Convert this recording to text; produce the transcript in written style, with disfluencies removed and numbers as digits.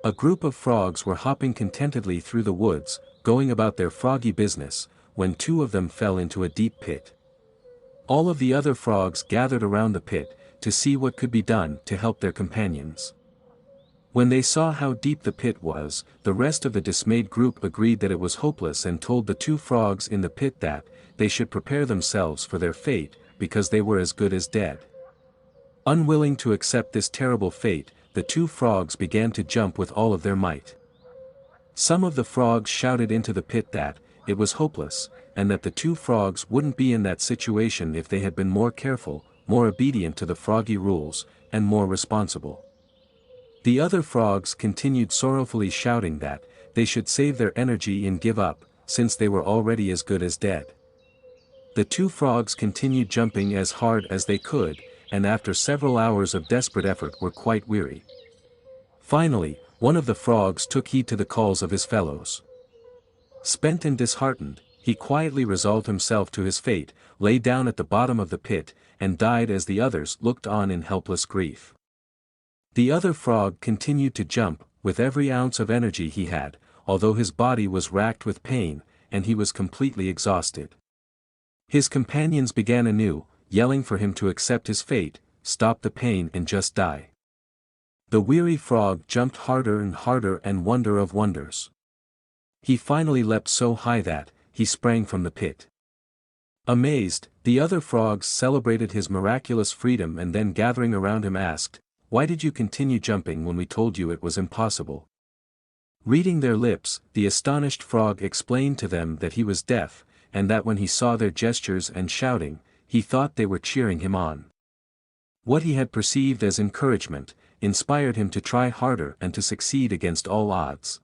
A group of frogs were hopping contentedly through the woods, going about their froggy business, when two of them fell into a deep pit. All of the other frogs gathered around the pit, to see what could be done to help their companions. When they saw how deep the pit was, the rest of the dismayed group agreed that it was hopeless and told the two frogs in the pit that they should prepare themselves for their fate, because they were as good as dead. Unwilling to accept this terrible fate, the two frogs began to jump with all of their might. Some of the frogs shouted into the pit that it was hopeless, and that the two frogs wouldn't be in that situation if they had been more careful, more obedient to the froggy rules, and more responsible. The other frogs continued sorrowfully shouting that they should save their energy and give up, since they were already as good as dead. The two frogs continued jumping as hard as they could, and after several hours of desperate effort were quite weary. Finally, one of the frogs took heed to the calls of his fellows. Spent and disheartened, he quietly resolved himself to his fate, lay down at the bottom of the pit, and died as the others looked on in helpless grief. The other frog continued to jump, with every ounce of energy he had, although his body was racked with pain, and he was completely exhausted. His companions began anew, yelling for him to accept his fate, stop the pain and just die. The weary frog jumped harder and harder, and wonder of wonders. He finally leapt so high that he sprang from the pit. Amazed, the other frogs celebrated his miraculous freedom and then gathering around him asked, "Why did you continue jumping when we told you it was impossible?" Reading their lips, the astonished frog explained to them that he was deaf, and that when he saw their gestures and shouting, he thought they were cheering him on. What he had perceived as encouragement, inspired him to try harder and to succeed against all odds.